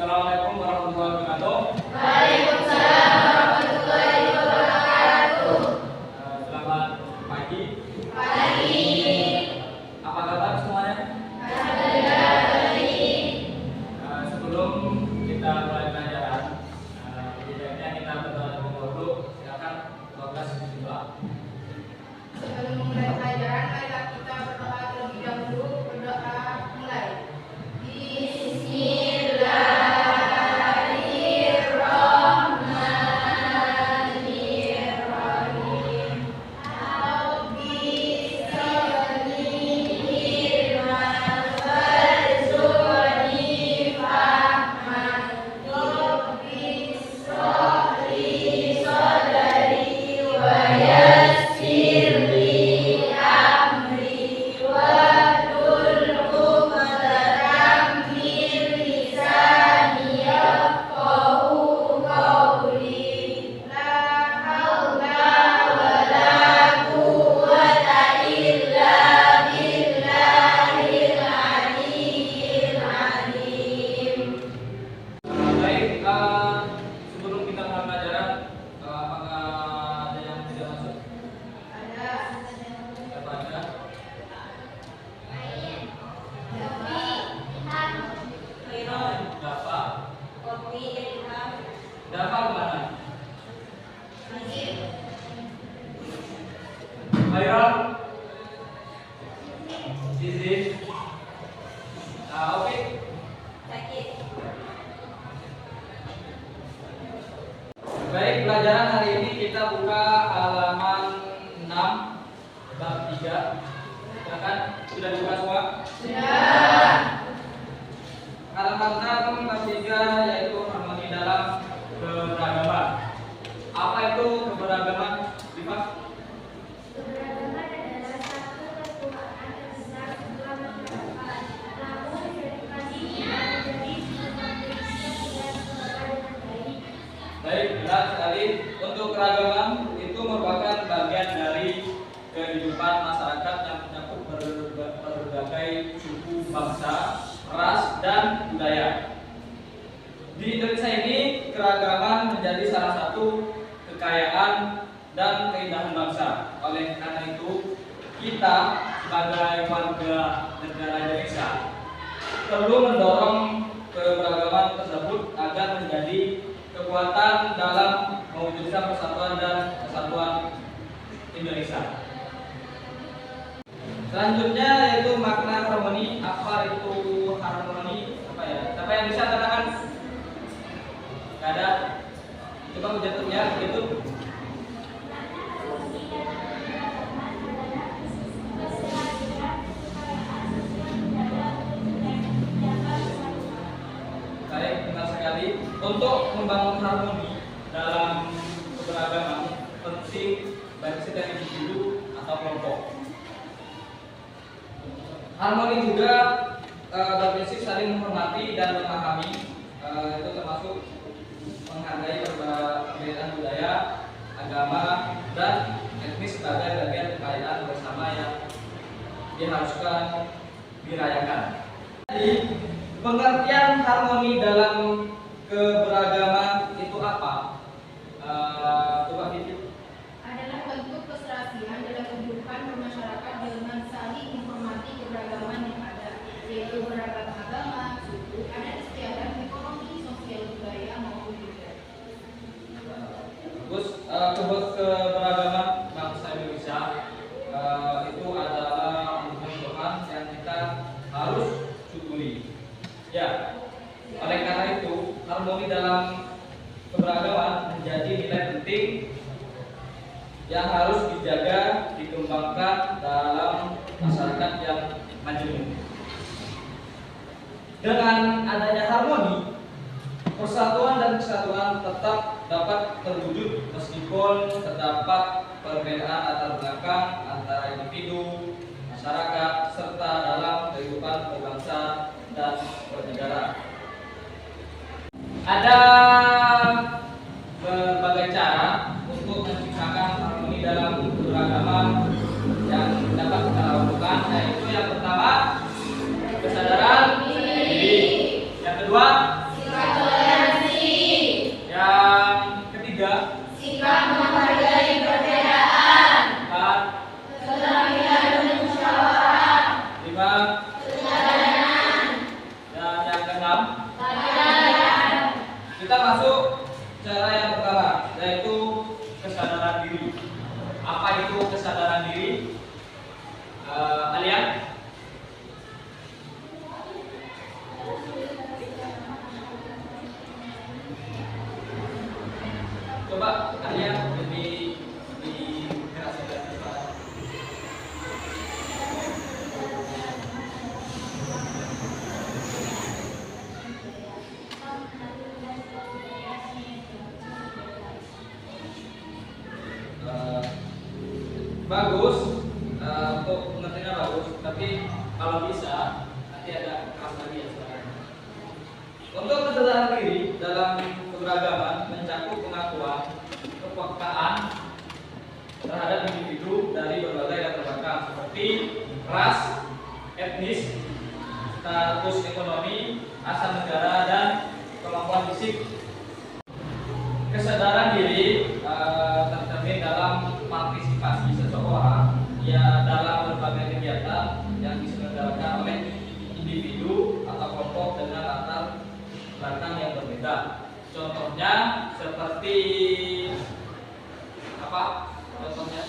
Assalamualaikum warahmatullahi wabarakatuh. Waalaikumsalam warahmatullahi wabarakatuh. Selamat pagi. Pagi. Apa kabar semuanya? Alhamdulillah baik. Sebelum kita mulai pelajaran, setidaknya kita berdoa dulu. Silakan 12 dibuka. Sebelum memulai pelajaran, marilah kita berdoa terlebih dahulu. Berdoa mulai. Sebelum kita mulai pelajaran, apakah ada yang tidak masuk? Siapa ada? Dafa. Dafa kemana? Khairul? Zizi? Oke. Baik, pelajaran hari ini kita buka halaman 6 bab 3. Silakan, sudah dibuka semua? Sudah. Halaman 6 bab 3 yaitu harmoni dalam keberagaman. Apa itu keberagaman? Diva? Keberagaman adalah satu ketuhanan yang besar sebuah masyarakat. Namun verifikasinya menjadi kontradiksi dan keluar dengan baik. Baik, benar sekali. Untuk keragaman itu merupakan bagian dari kehidupan masyarakat yang mencakup berbagai suku, bangsa, ras, dan budaya. Di Indonesia ini keragaman menjadi salah satu kekayaan dan keindahan bangsa. Oleh karena itu, kita sebagai warga negara Indonesia perlu mendorong keberagaman tersebut agar menjadi kekuatan dalam mewujudkan persatuan dan kesatuan Indonesia. Selanjutnya yaitu makna harmoni. Apa itu harmoni? Apa ya? Siapa yang bisa katakan? Gak ada. Coba menjatuhnya begitu. Baik, benar sekali. Untuk membangun harmoni dalam keberagaman penting baik setiap individu atau kelompok. Harmoni juga berprinsip saling menghormati dan memahami, itu termasuk menghargai perbedaan budaya, agama, dan etnis sebagai bagian kekayaan bersama yang diharuskan dirayakan. Jadi, pengertian harmoni dalam keberagaman itu apa? Coba Vivi. Adalah bentuk keserasian dalam kehidupan bermasyarakat dengan saling menghormati keberagaman yang ada, yaitu beragam agama, suku, adat istiadat, ekonomi, sosial, budaya maupun budaya. Terus keberagaman bangsa Indonesia itu adalah anugerah Tuhan yang kita harus syukuri. Ya, oleh karena itu harmoni dalam keberagaman menjadi nilai penting yang harus dijaga, dikembangkan dalam masyarakat yang maju. Dengan adanya harmoni, persatuan dan kesatuan tetap dapat terwujud meskipun terdapat perbedaan latar belakang antara individu, masyarakat, serta dalam kehidupan berbangsa dan bernegara. Ada berbagai cara untuk menciptakan harmoni dalam keberagaman yang dapat kita lakukan, yaitu yang pertama kesadaran diri, yang kedua Silaturahmi. bagus, untuk pengertiannya bagus, tapi kalau bisa nanti ada kelas lagi ya sekarang. Untuk kesadaran diri dalam keberagaman mencakup pengakuan kepekaan terhadap individu dari berbagai latar belakang seperti ras, etnis, status ekonomi, asal negara, dan kemampuan fisik. Kesadaran diri tercermin dalam partisipasi seseorang ya dalam berbagai kegiatan yang diselenggarakan oleh individu atau kelompok dengan latar belakang yang berbeda. Contohnya seperti apa? Contohnya,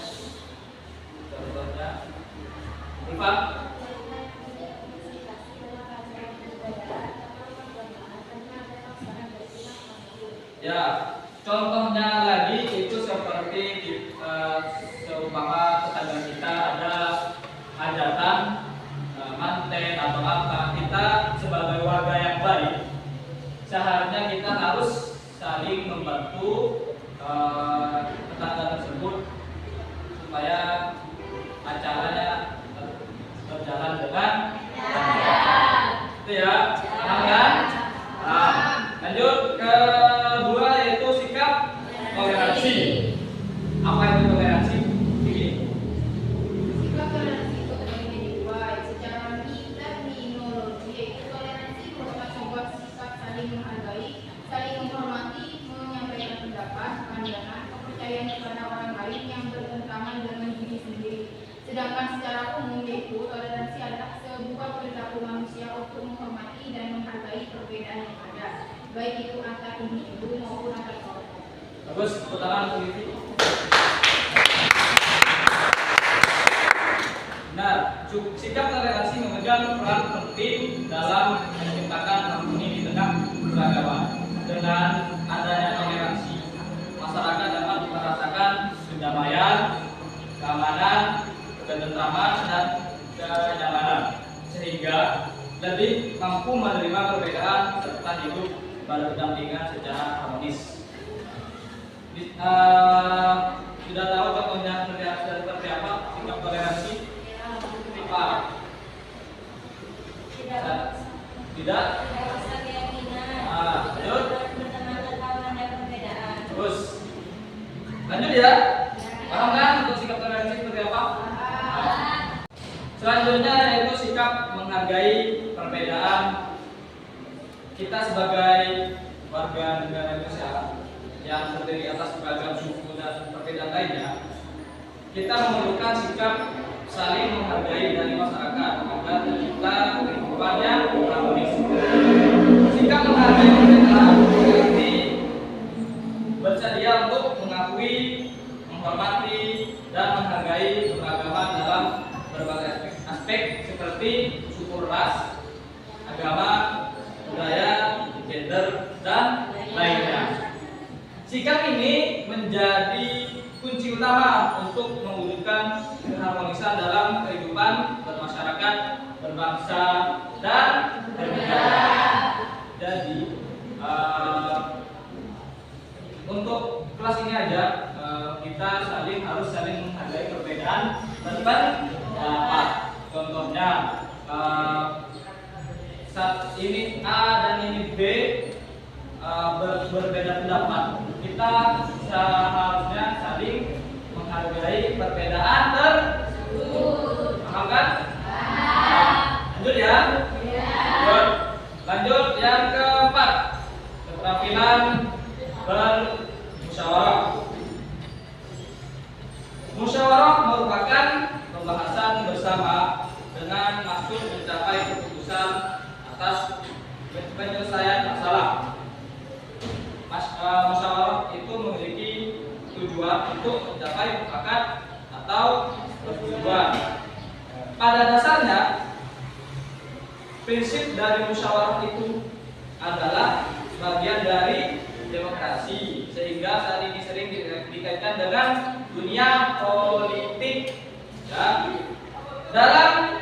Rifat. Ya, contohnya lagi itu seperti seumpama tetangga kita ada hajatan, manten atau apa, kita sebagai warga yang baik seharusnya kita harus saling membantu tetangga tersebut supaya acaranya berjalan dengan itu ya, paham kan? Nah, lanjut ke dua yaitu sikap toleransi. Apa itu toleransi? Ini. Sikap toleransi itu terbagi menjadi dua. Secara terminologi yaitu toleransi merupakan sebuah sikap saling menghargai, saling menghormati, menyampaikan pendapat, pandangan, kepercayaan kepada orang lain yang bertentangan dengan diri sendiri. Sedangkan secara umum yaitu toleransi adalah sebuah perilaku manusia untuk menghormati dan menghargai perbedaan yang ada, baik itu antar individu maupun antar kelompok. Bagus, tepuk tangan untuk Vivi. Nah, sikap toleransi memegang peran penting dalam menciptakan harmoni di tengah keberagaman. Dengan adanya toleransi, masyarakat dapat merasakan kedamaian, keamanan, ketentraman, dan kenyamanan, sehingga lebih mampu menerima perbedaan serta hidup berdampingan secara harmonis. Sudah tahu contohnya seperti apa sikap toleransi? Apa? Tidak? Lanjut. Terus lanjut ya. Paham kan untuk sikap toleransi seperti apa? Selanjutnya yaitu sikap menghargai perbedaan. Kita sebagai warga negara Indonesia yang terdiri atas beragam suku dan perbedaan lainnya, kita memerlukan sikap saling menghargai dari masyarakat agar tercipta kehidupan yang harmonis. Sikap menghargai perbedaan berarti bersedia untuk mengakui, menghormati, dan menghargai keberagaman dalam berbagai aspek seperti suku, ras, agama, budaya, gender, dan lainnya. Sikap ini menjadi kunci utama untuk mewujudkan keharmonisan dalam kehidupan bermasyarakat, berbangsa, dan bernegara. Jadi untuk kelas ini aja kita harus saling menghargai perbedaan pendapat. Contohnya saat ini A dan ini B berbeda pendapat, kita seharusnya saling menghargai perbedaan tersebut. Paham kan? Lanjut ya. Lanjut yang keempat, keterampilan bermusyawarah. Musyawarah merupakan pembahasan bersama dengan maksud mencapai keputusan atas penyelesaian masalah. Musyawarah itu memiliki tujuan untuk mencapai mufakat atau persetujuan. Pada dasarnya, prinsip dari musyawarah itu adalah bagian dari demokrasi, sehingga saat ini sering dikaitkan dengan dunia politik. Ya. Dalam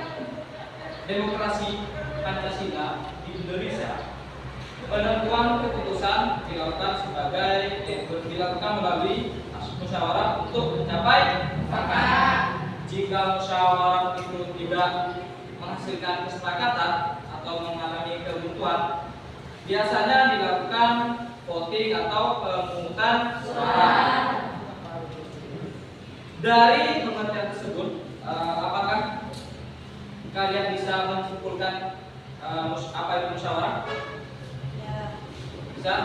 demokrasi Pancasila di Indonesia, penentuan keputusan dilakukan melalui musyawarah untuk mencapai mufakat. jika musyawarah itu tidak menghasilkan kesepakatan atau mengalami kebuntuan, biasanya dilakukan voting atau pemungutan suara. Dari pengertian tersebut, apakah kalian bisa menyimpulkan apa itu musyawarah? Bisa?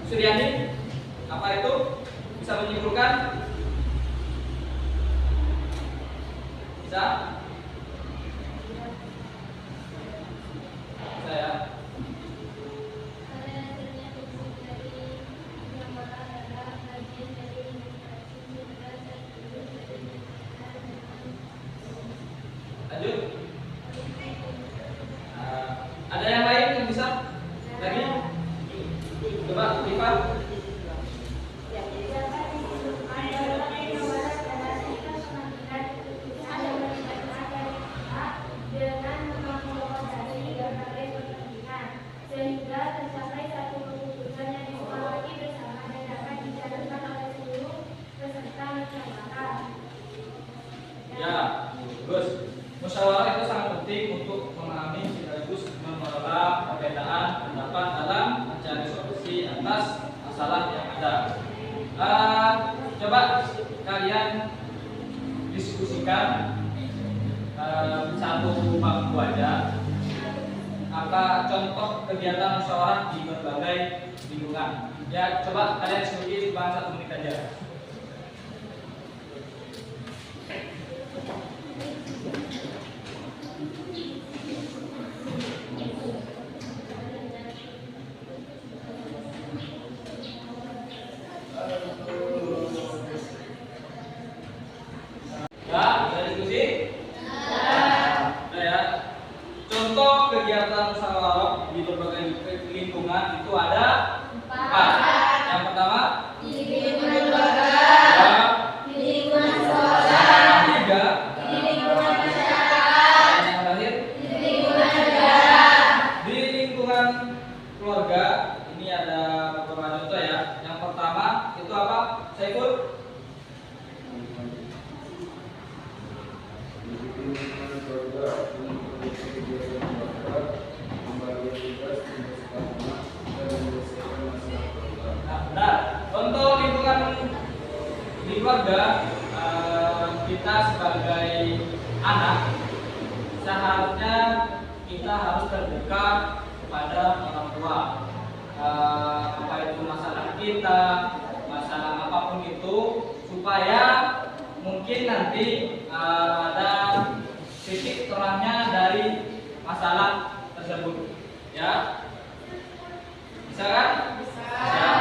Suryani, apa itu? Bisa menyimpulkan? Bisa? Bisa ya? Lanjut. Ada yang lain yang bisa? Lagi? Coba, Ivan. Sehingga tercapai satu keputusan yang disepakati bersama dan dapat dijalankan oleh seluruh peserta musyawarah. Ya, bagus. Musyawarah itu sangat penting untuk memahami sekaligus mengelola perbedaan pendapat dalam mencari solusi atas masalah yang ada. Coba kalian diskusikan satu bangku aja. Apa contoh kegiatan musyawarah di berbagai lingkungan? Ya, coba kalian diskusi cuma 1 menit aja. Ya, bisa diskusi? Nah, ya. Contoh kegiatan musyawarah di berbagai lingkungan itu ada 4. Yang pertama, Di lingkungan keluarga, ya, di lingkungan sekolah, tiga, di lingkungan masyarakat, dan yang terakhir di lingkungan negara. di lingkungan keluarga. Ini ada beberapa contoh ya. Yang pertama itu apa? Saiful? Nah, benar. Untuk lingkungan di keluarga, kita sebagai anak seharusnya kita harus terbuka kepada orang tua. Apa itu masalah kita, masalah apapun itu, supaya mungkin nanti ada titik terangnya dari masalah tersebut. Ya, bisa kan? Bisa.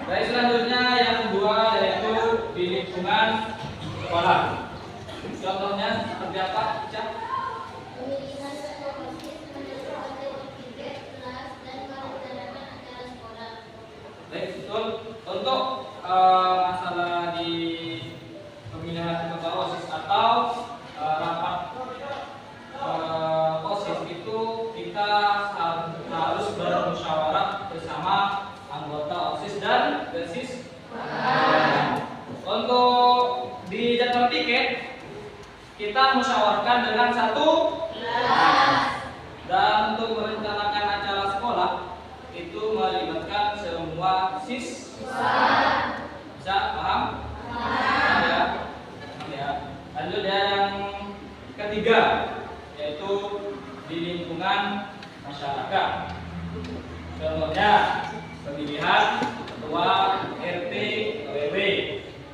Baik, selanjutnya yang kedua yaitu di lingkungan sekolah. Contohnya seperti apa, Ica? Pemilihan ketua OSIS, menentukan tiket kelas dan merencanakan acara sekolah. Baik, betul. Untuk masalah di pemilihan ketua OSIS atau rapat OSIS itu kita harus bermusyawarah bersama anggota OSIS dan BESIS. Untuk di jadwal tiket kita musyawarahkan dengan satu kelas. Dan untuk merencanakan acara sekolah itu melibatkan semua siswa. Bisa paham? Paham ya? Paham ya? Lanjut ya, yang ketiga yaitu di lingkungan masyarakat. Contohnya pemilihan ketua RT RW,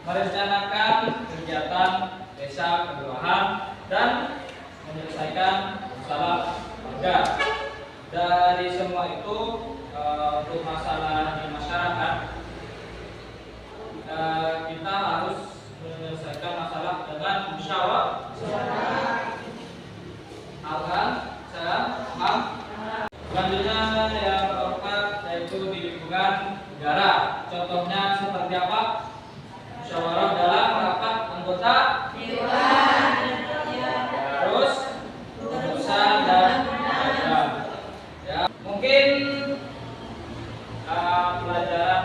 merencanakan kegiatan desa kelurahan dan menyelesaikan masalah warga. Dari semua itu untuk masalah di masyarakat kita harus menyelesaikan masalah dengan musyawarah. Paham? Saya paham? Selanjutnya yang keempat yaitu di lingkungan negara. Contohnya seperti apa? Musyawarah dalam rapat anggota Dewan. terus keputusan dan program. Ya, mungkin pelajaran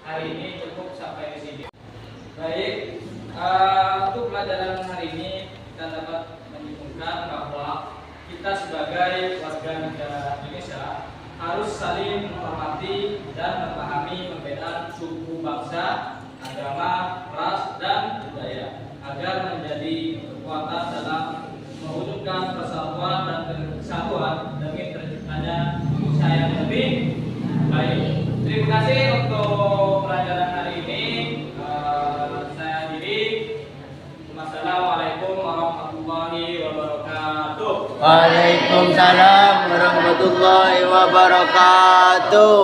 hari ini cukup sampai di sini. Baik, untuk pelajaran hari ini kita dapat menyimpulkan bahwa kita sebagai warga negara Indonesia harus saling menghormati dan memahami perbedaan suku bangsa, agama, ras, dan budaya agar menjadi kekuatan dalam mewujudkan persatuan dan kesatuan demi terciptanya Indonesia yang lebih baik. Terima kasih untuk pelajaran hari ini. Saya akhiri. Wassalamualaikum warahmatullahi wabarakatuh. Waalaikumsalam warahmatullahi wabarakatuh.